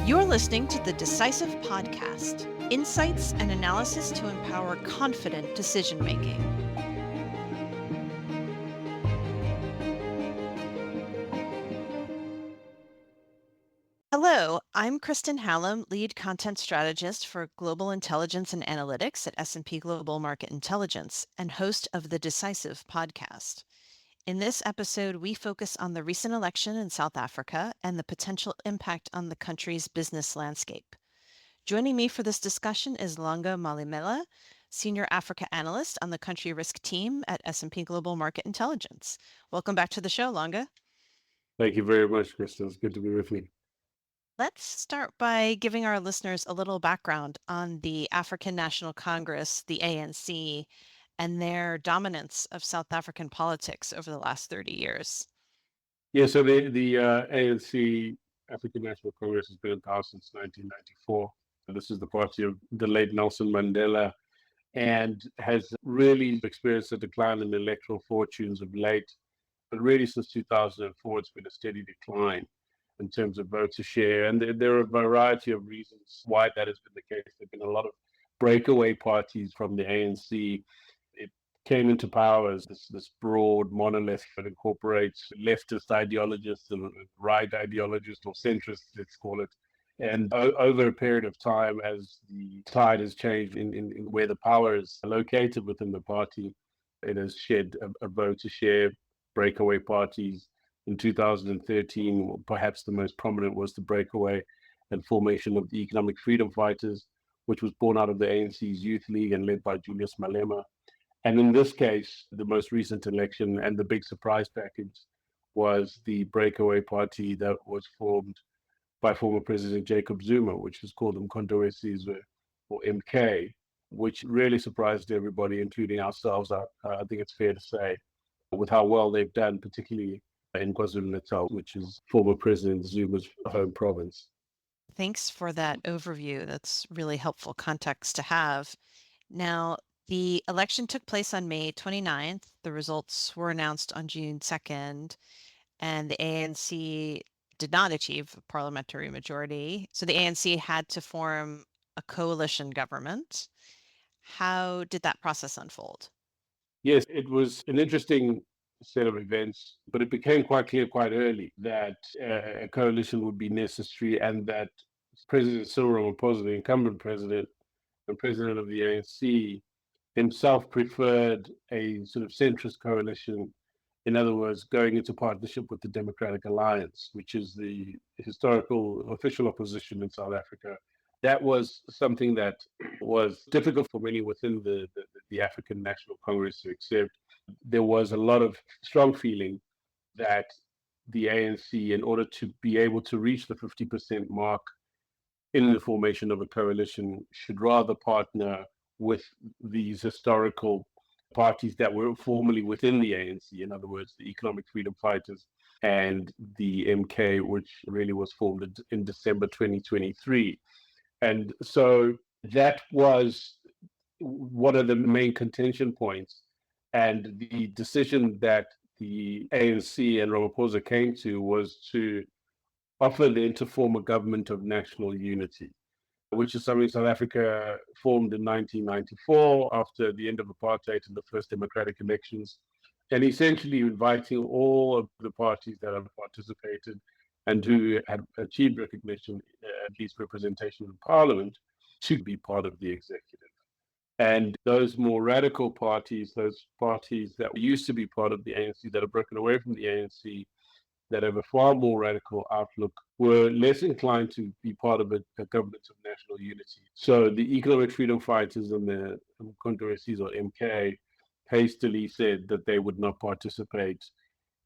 You're listening to the Decisive podcast, insights and analysis to empower confident decision-making. Hello, I'm Kristen Hallam, lead content strategist for Global Intelligence and Analytics at S&P Global Market Intelligence and host of the Decisive podcast. In this episode, we focus on the recent election in South Africa and the potential impact on the country's business landscape. Joining me for this discussion is Lange Malimela, Senior Africa Analyst on the Country Risk Team at S&P Global Market Intelligence. Welcome back to the show, Lange. Thank you very much, Kristen. It's good to be with you. Let's start by giving our listeners a little background on the African National Congress, the ANC, and their dominance of South African politics over the last 30 years. Yeah, so the ANC, African National Congress, has been in power since 1994. This is the party of the late Nelson Mandela and has really experienced a decline in electoral fortunes of late. But really, since 2004, it's been a steady decline in terms of voter share. And there are a variety of reasons why that has been the case. There have been a lot of breakaway parties from the ANC. It came into power as this broad monolith that incorporates leftist ideologists and right ideologists, or centrists, let's call it. And over a period of time, as the tide has changed in where the power is located within the party, it has shed a voter share. Breakaway parties in 2013, perhaps the most prominent was the breakaway and formation of the Economic Freedom Fighters, which was born out of the ANC's Youth League and led by Julius Malema. And in this case, the most recent election and the big surprise package was the breakaway party that was formed by former President Jacob Zuma, which was called Umkhonto weSizwe, or MK, which really surprised everybody, including ourselves, I think it's fair to say, with how well they've done, particularly in KwaZulu-Natal, which is former President Zuma's home province. Thanks for that overview. That's really helpful context to have. Now, the election took place on May 29th. The results were announced on June 2nd, and the ANC did not achieve a parliamentary majority. So the ANC had to form a coalition government. How did that process unfold? Yes, it was an interesting set of events, but it became quite clear quite early that a coalition would be necessary, and that President Cyril Ramaphosa, the incumbent president and president of the ANC, himself preferred a sort of centrist coalition. In other words, going into partnership with the Democratic Alliance, which is the historical official opposition in South Africa. That was something that was difficult for many within the African National Congress to accept. There was a lot of strong feeling that the ANC, in order to be able to reach the 50% mark in the formation of a coalition, should rather partner with these historical parties that were formerly within the ANC, in other words, the Economic Freedom Fighters and the MK, which really was formed in December 2023. And so that was one of the main contention points. And the decision that the ANC and Ramaphosa came to was to offer them to form a government of national unity, which is something South Africa formed in 1994 after the end of apartheid and the first democratic elections, and essentially inviting all of the parties that have participated and who had achieved recognition, at least representation in parliament, to be part of the executive. And those more radical parties, those parties that used to be part of the ANC, that have broken away from the ANC, that have a far more radical outlook, were less inclined to be part of a government of national unity. So the Economic Freedom Fighters and the Umkhonto weSizwe, or MK, hastily said that they would not participate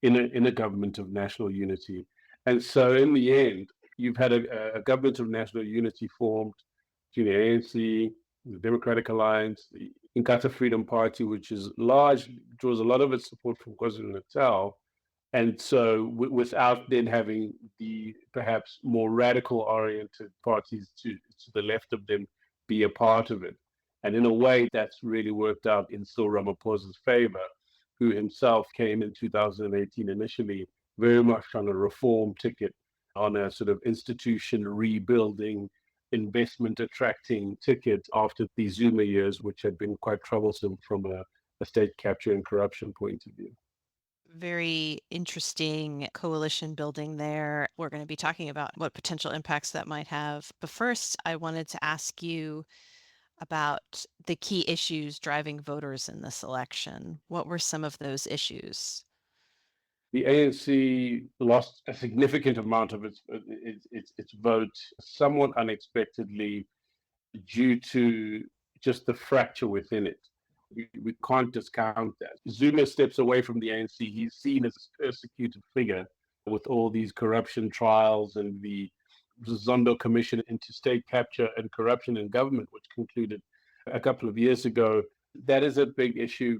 in a government of national unity. And so in the end, you've had a government of national unity formed between the ANC, the Democratic Alliance, the Inkatha Freedom Party, which is draws a lot of its support from KwaZulu-Natal. And so without then having the perhaps more radical oriented parties to the left of them be a part of it. And in a way, that's really worked out in Cyril Ramaphosa's favor, who himself came in 2018 initially very much on a reform ticket on a sort of institution rebuilding, investment attracting ticket after the Zuma years, which had been quite troublesome from a state capture and corruption point of view. Very interesting coalition building there. We're going to be talking about what potential impacts that might have. But first, I wanted to ask you about the key issues driving voters in this election. What were some of those issues? The ANC lost a significant amount of its vote somewhat unexpectedly due to just the fracture within it. We can't discount that. Zuma steps away from the ANC. He's seen as a persecuted figure with all these corruption trials and the Zondo Commission into state capture and corruption in government, which concluded a couple of years ago. That is a big issue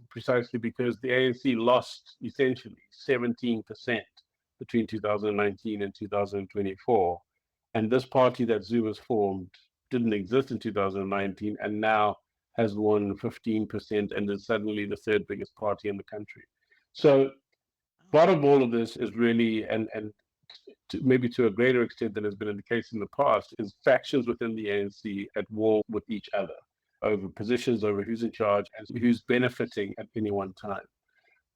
precisely because the ANC lost essentially 17% between 2019 and 2024. And this party that Zuma's formed didn't exist in 2019 and now has won 15% and is suddenly the third biggest party in the country. So part of all of this is really, and maybe to a greater extent than has been the case in the past, is factions within the ANC at war with each other over positions, over who's in charge and who's benefiting at any one time.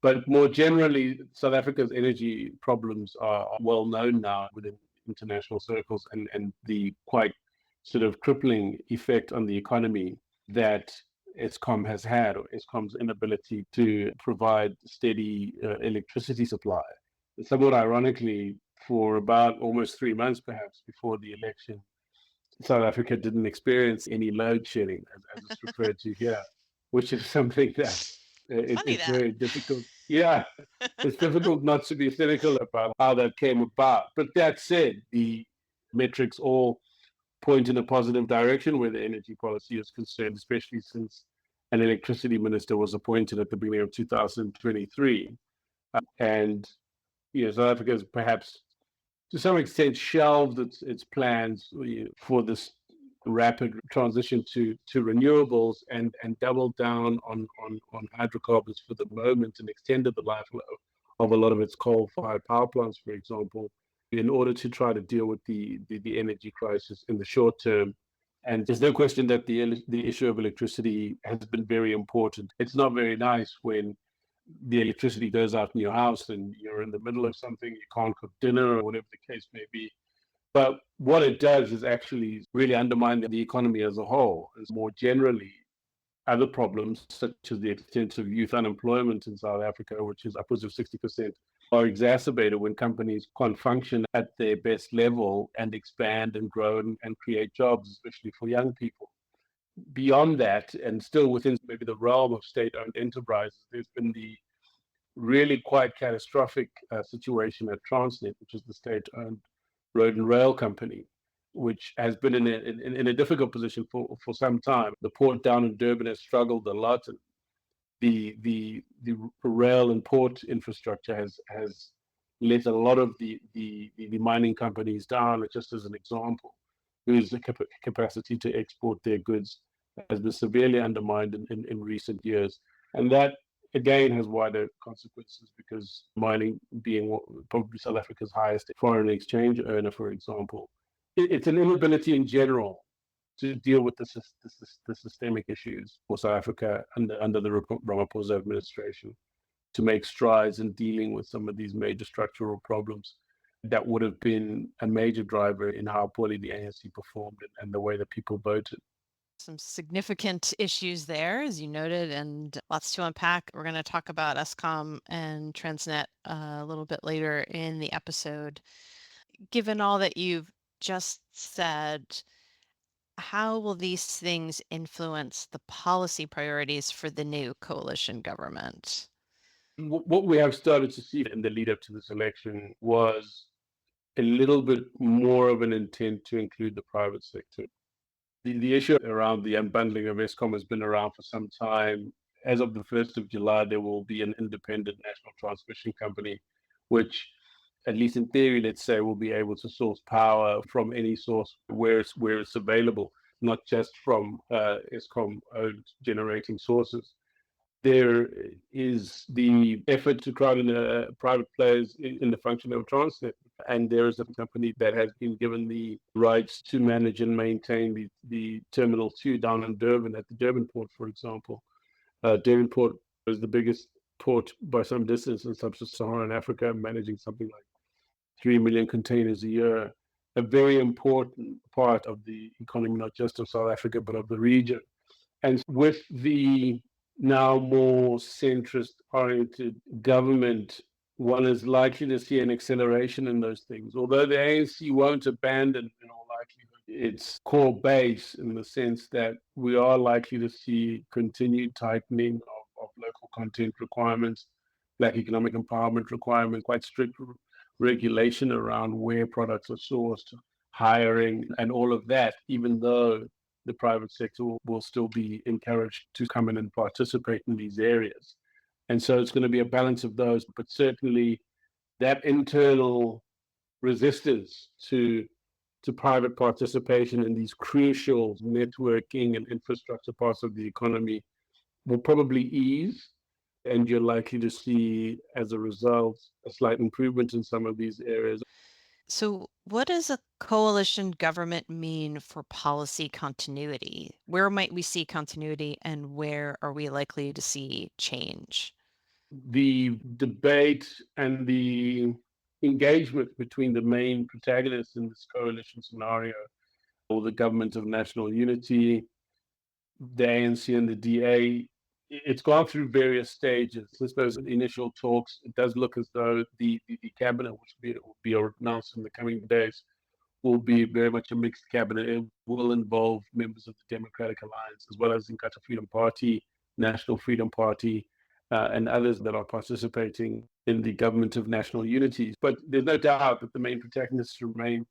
But more generally, South Africa's energy problems are well known now within international circles, and the quite sort of crippling effect on the economy that Eskom has had, or Eskom's inability to provide steady electricity supply. Somewhat ironically, for about almost 3 months, perhaps, before the election, South Africa didn't experience any load shedding, as it's referred to here, which is something that Funny it's that. very difficult. Yeah, it's difficult not to be cynical about how that came about. But that said, the metrics all point in a positive direction where the energy policy is concerned, especially since an electricity minister was appointed at the beginning of 2023. And South Africa has perhaps to some extent shelved its plans for this rapid transition to renewables and doubled down on hydrocarbons for the moment and extended the life of a lot of its coal-fired power plants, for example, in order to try to deal with the energy crisis in the short term. And there's no question that the issue of electricity has been very important. It's not very nice when the electricity goes out in your house and you're in the middle of something, you can't cook dinner or whatever the case may be. But what it does is actually really undermine the economy as a whole. And more generally, other problems, such as the extensive youth unemployment in South Africa, which is upwards of 60%, are exacerbated when companies can't function at their best level and expand and grow and create jobs, especially for young people. Beyond that, and still within maybe the realm of state-owned enterprises, there's been the really quite catastrophic situation at Transnet, which is the state-owned road and rail company, which has been in a difficult position for some time. The port down in Durban has struggled a lot, and the rail and port infrastructure has let a lot of the mining companies down. Just as an example, whose capacity to export their goods has been severely undermined in recent years, and that again has wider consequences because mining being probably South Africa's highest foreign exchange earner, for example, it's an inability in general to deal with the systemic issues for South Africa under the Ramaphosa administration, to make strides in dealing with some of these major structural problems that would have been a major driver in how poorly the ANC performed and the way that people voted. Some significant issues there, as you noted, and lots to unpack. We're going to talk about Eskom and Transnet a little bit later in the episode. Given all that you've just said, how will these things influence the policy priorities for the new coalition government? What we have started to see in the lead up to this election was a little bit more of an intent to include the private sector. The issue around the unbundling of Eskom has been around for some time. As of the 1st of July, there will be an independent national transmission company, which, at least in theory, let's say, will be able to source power from any source where it's available, not just from Eskom-owned generating sources. There is the effort to crowd in private players in the function of transit. And there is a company that has been given the rights to manage and maintain the Terminal 2 down in Durban, at the Durban port, for example. Durban port is the biggest port by some distance in sub-Saharan Africa, managing something like 3 million containers a year. A very important part of the economy, not just of South Africa, but of the region. And with the now more centrist oriented government, one is likely to see an acceleration in those things. Although the ANC won't abandon, in all likelihood, its core base, in the sense that we are likely to see continued tightening of local content requirements, black economic empowerment requirements, quite strict regulation around where products are sourced, hiring, and all of that, even though the private sector will still be encouraged to come in and participate in these areas. And so it's going to be a balance of those, but certainly that internal resistance to private participation in these crucial networking and infrastructure parts of the economy will probably ease. And you're likely to see, as a result, a slight improvement in some of these areas. So, what does a coalition government mean for policy continuity? Where might we see continuity and where are we likely to see change? The debate and the engagement between the main protagonists in this coalition scenario, or the government of national unity, the ANC and the DA, it's gone through various stages. I suppose in initial talks, it does look as though the cabinet, which will be announced in the coming days, will be very much a mixed cabinet. It will involve members of the Democratic Alliance, as well as the Inkatha Freedom Party, National Freedom Party, and others that are participating in the government of national unity. But there's no doubt that the main protagonists remain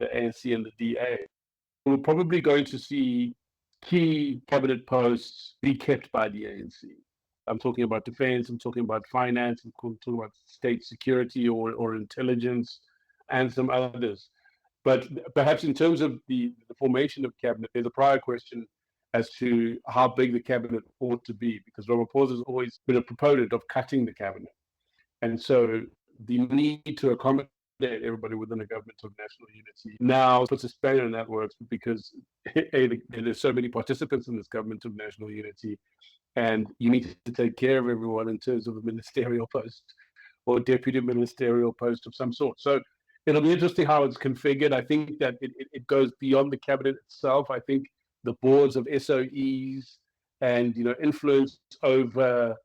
the ANC and the DA. We're probably going to see key cabinet posts be kept by the ANC. I'm talking about defense, I'm talking about finance, I'm talking about state security or intelligence, and some others. But perhaps in terms of the formation of cabinet, there's a prior question as to how big the cabinet ought to be, because Ramaphosa has always been a proponent of cutting the cabinet. And so the need to accommodate everybody within a government of national unity now puts a spanner in that works, because there's so many participants in this government of national unity, and you need to take care of everyone in terms of a ministerial post or deputy ministerial post of some sort. So it'll be interesting how it's configured. I think that it goes beyond the cabinet itself. I think the boards of SOEs and influence over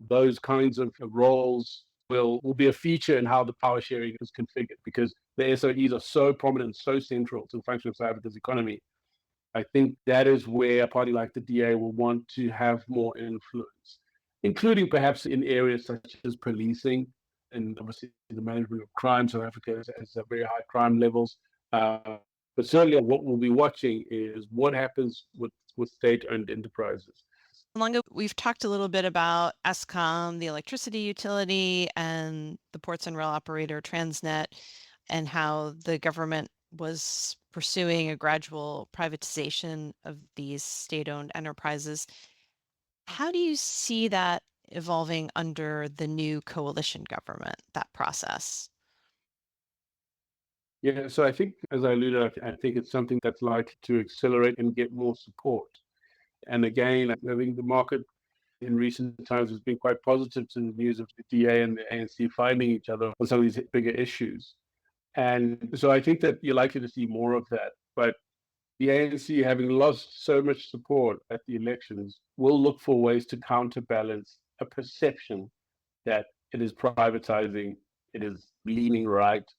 those kinds of roles will be a feature in how the power sharing is configured, because the SOEs are so prominent, so central to the function of South Africa's economy. I think that is where a party like the DA will want to have more influence, including perhaps in areas such as policing and obviously the management of crime. South Africa has very high crime levels. But certainly what we'll be watching is what happens with state-owned enterprises. Lange, we've talked a little bit about Eskom, the electricity utility, and the ports and rail operator Transnet, and how the government was pursuing a gradual privatization of these state-owned enterprises. How do you see that evolving under the new coalition government, that process? Yeah, so I think, as I alluded, I think it's something that's likely to accelerate and get more support. And again, I think the market in recent times has been quite positive to the news of the DA and the ANC finding each other on some of these bigger issues. And so I think that you're likely to see more of that. But the ANC, having lost so much support at the elections, will look for ways to counterbalance a perception that it is privatizing, it is leaning right.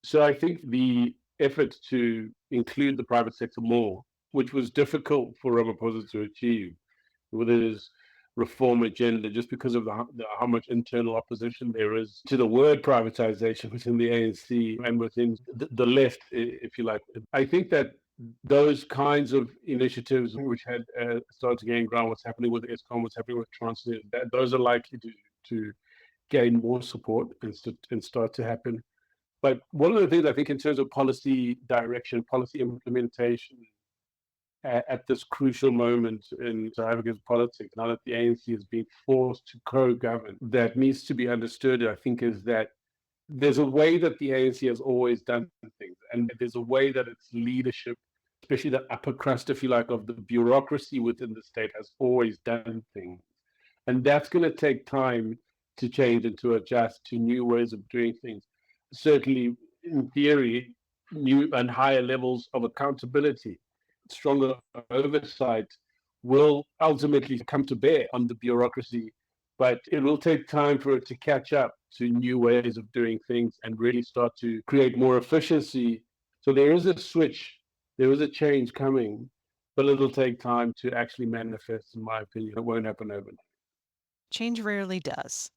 So I think the effort to include the private sector more, which was difficult for Ramaphosa to achieve with his reform agenda, just because of how much internal opposition there is to the word privatization within the ANC and within the left, if you like. I think that those kinds of initiatives, which had started to gain ground, what's happening with Eskom, what's happening with Transnet, those are likely to gain more support and start to happen. But one of the things I think in terms of policy direction, policy implementation, at this crucial moment in South Africa's politics, now that the ANC is being forced to co-govern, that needs to be understood, I think, is that there's a way that the ANC has always done things, and there's a way that its leadership, especially the upper crust, if you like, of the bureaucracy within the state, has always done things. And that's going to take time to change and to adjust to new ways of doing things. Certainly, in theory, new and higher levels of accountability, stronger oversight will ultimately come to bear on the bureaucracy, but it will take time for it to catch up to new ways of doing things and really start to create more efficiency. So there is a switch, there is a change coming, but it'll take time to actually manifest, in my opinion. It won't happen overnight. Change rarely does.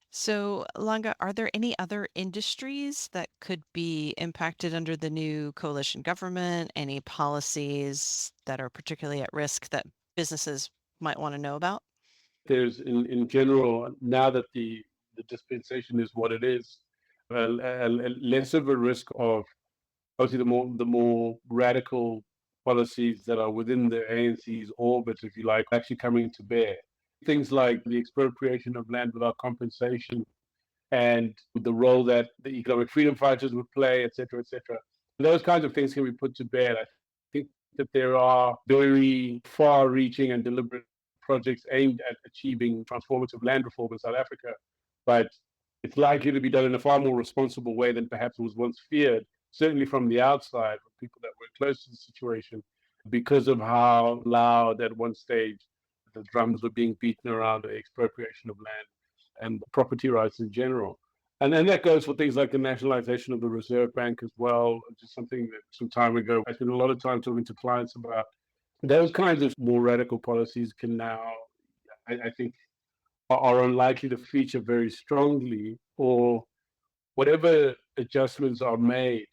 So, Langa, are there any other industries that could be impacted under the new coalition government? Any policies that are particularly at risk that businesses might want to know about? There's in general, now that the dispensation is what it is, less of a risk of obviously the more radical policies that are within the ANC's orbit, if you like, actually coming to bear. Things like the expropriation of land without compensation and the role that the economic freedom fighters would play, et cetera, et cetera. Those kinds of things can be put to bed. I think that there are very far-reaching and deliberate projects aimed at achieving transformative land reform in South Africa, but it's likely to be done in a far more responsible way than perhaps was once feared, certainly from the outside, from people that were close to the situation, because of how loud at one stage the drums were being beaten around the expropriation of land and property rights in general. And then that goes for things like the nationalization of the Reserve Bank as well, which is something that some time ago I spent a lot of time talking to clients about. Those kinds of more radical policies can now, I think, are unlikely to feature very strongly, or whatever adjustments are made,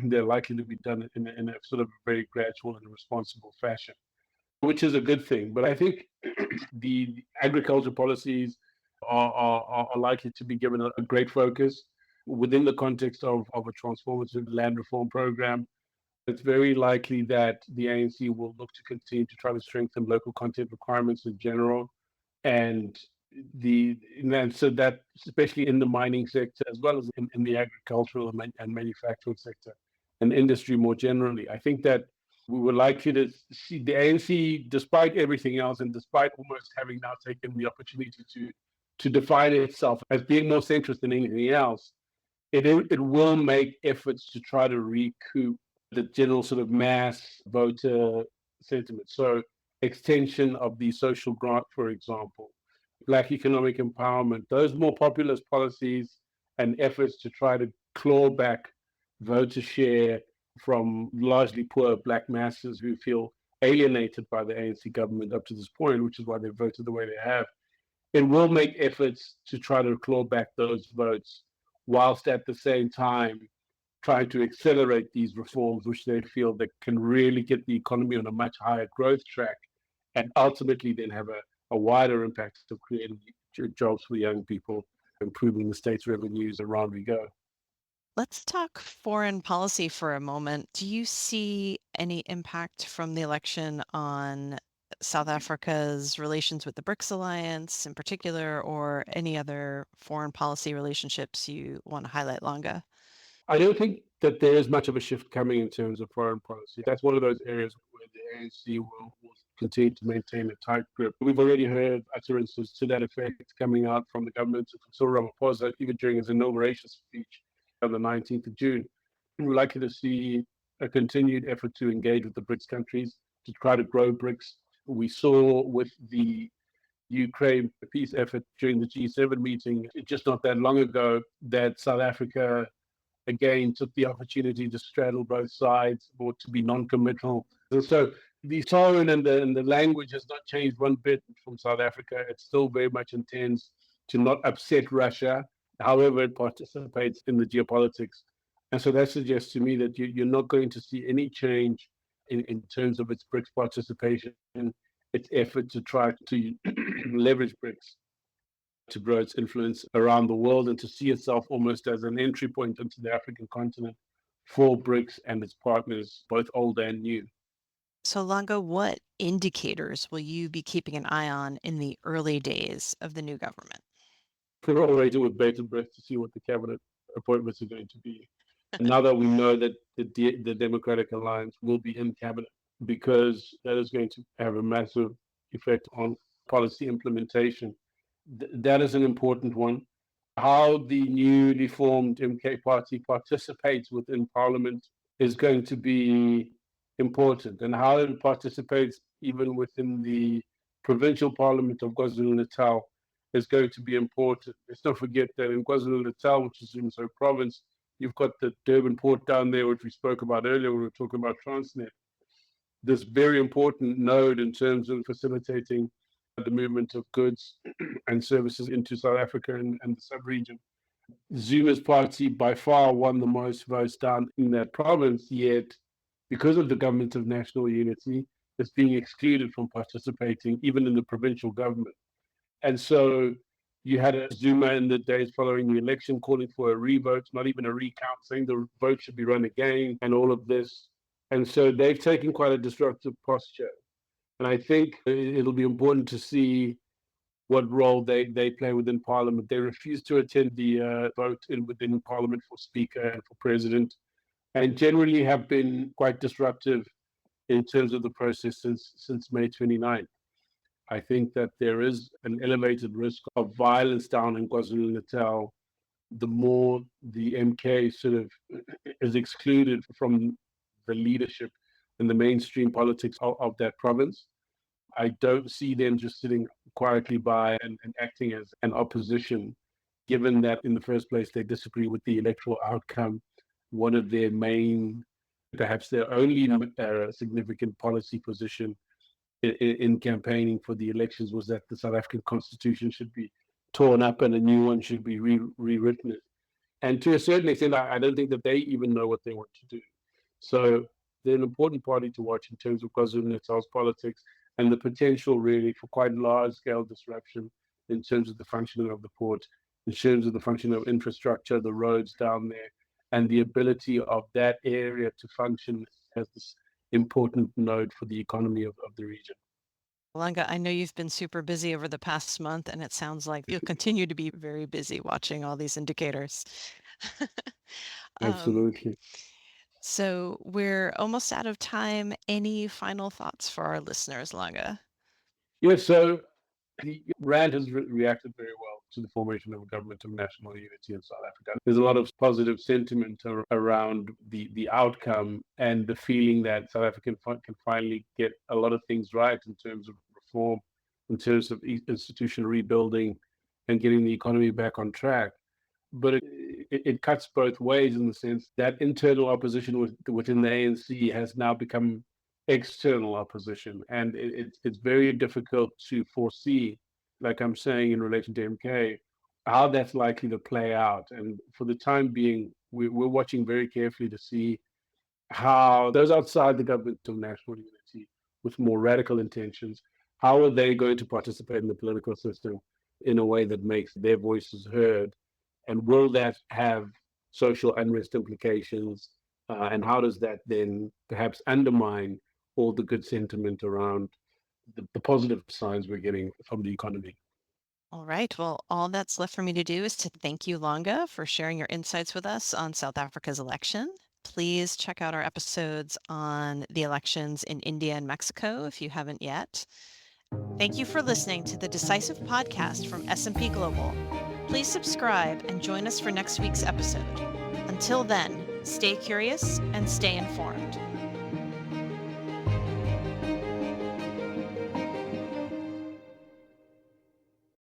they're likely to be done in a sort of very gradual and responsible fashion, which is a good thing. But I think the agriculture policies are likely to be given a great focus within the context of a transformative land reform program. It's very likely that the ANC will look to continue to try to strengthen local content requirements in general, and and so that especially in the mining sector as well as in the agricultural and manufacturing sector and industry more generally. I think that we were likely to see the ANC, despite everything else, and despite almost having now taken the opportunity to define itself as being more centrist than anything else, it will make efforts to try to recoup the general sort of mass voter sentiment. So extension of the social grant, for example, Black economic empowerment, those more populist policies and efforts to try to claw back voter share from largely poor Black masses who feel alienated by the ANC government up to this point, which is why they voted the way they have. It will make efforts to try to claw back those votes, whilst at the same time trying to accelerate these reforms, which they feel that can really get the economy on a much higher growth track, and ultimately then have a wider impact of creating jobs for young people, improving the state's revenues around we go. Let's talk foreign policy for a moment. Do you see any impact from the election on South Africa's relations with the BRICS alliance in particular, or any other foreign policy relationships you want to highlight, Longa? I don't think that there is much of a shift coming in terms of foreign policy. That's one of those areas where the ANC will continue to maintain a tight grip. We've already heard utterances to that effect coming out from the government of Cyril Ramaphosa, even during his inauguration speech on the 19th of June. We're likely to see a continued effort to engage with the BRICS countries to try to grow BRICS. We saw with the Ukraine peace effort during the G7 meeting just not that long ago that South Africa again took the opportunity to straddle both sides or to be non-committal. So the tone and the language has not changed one bit from South Africa. It still very much intends to not upset Russia, however it participates in the geopolitics. And so that suggests to me that you're not going to see any change in terms of its BRICS participation, its effort to try to leverage BRICS to grow its influence around the world and to see itself almost as an entry point into the African continent for BRICS and its partners, both old and new. So, Lange, what indicators will you be keeping an eye on in the early days of the new government? We're all waiting with bated breath to see what the cabinet appointments are going to be. And now that we know that the Democratic Alliance will be in cabinet, because that is going to have a massive effect on policy implementation. That is an important one. How the newly formed MK party participates within parliament is going to be important, and how it participates even within the provincial parliament of KwaZulu-Natal is going to be important. Let's not forget that in KwaZulu-Natal, which is in Zulu province, you've got the Durban port down there, which we spoke about earlier when we were talking about Transnet. This very important node in terms of facilitating the movement of goods and services into South Africa and the sub-region. Zuma's party by far won the most votes down in that province, yet because of the government of national unity, it's being excluded from participating even in the provincial government. And so you had a Zuma in the days following the election calling for a revote, not even a recount, saying the vote should be run again and all of this. And so they've taken quite a disruptive posture. And I think it'll be important to see what role they play within Parliament. They refused to attend the vote within Parliament for Speaker and for President, and generally have been quite disruptive in terms of the process since May 29th. I think that there is an elevated risk of violence down in KwaZulu-Natal the more the MK sort of is excluded from the leadership and the mainstream politics of that province. I don't see them just sitting quietly by and acting as an opposition, given that in the first place they disagree with the electoral outcome. One of their main, perhaps their only significant policy position in campaigning for the elections was that the South African constitution should be torn up and a new one should be rewritten. And to a certain extent, I don't think that they even know what they want to do. So they're an important party to watch in terms of KwaZulu-Natal's politics and the potential really for quite large-scale disruption in terms of the functioning of the port, in terms of the functioning of infrastructure, the roads down there, and the ability of that area to function as this important node for the economy of the region. Lange, I know you've been super busy over the past month, and it sounds like you'll continue to be very busy watching all these indicators. Absolutely. So we're almost out of time. Any final thoughts for our listeners, Lange? Yeah, so the Rand has reacted very well to the formation of a government of national unity in South Africa. There's a lot of positive sentiment around the outcome and the feeling that South Africa can finally get a lot of things right in terms of reform, in terms of institutional rebuilding, and getting the economy back on track. But it cuts both ways in the sense that internal opposition within the ANC has now become external opposition, and it's very difficult to foresee, like I'm saying in relation to MK, how that's likely to play out. And for the time being, we're watching very carefully to see how those outside the government of national unity with more radical intentions, how are they going to participate in the political system in a way that makes their voices heard, and will that have social unrest implications? And how does that then perhaps undermine all the good sentiment around the positive signs we're getting from the economy? All right. Well, all that's left for me to do is to thank you, Lange, for sharing your insights with us on South Africa's election. Please check out our episodes on the elections in India and Mexico if you haven't yet. Thank you for listening to the Decisive podcast from S&P Global. Please subscribe and join us for next week's episode. Until then, stay curious and stay informed.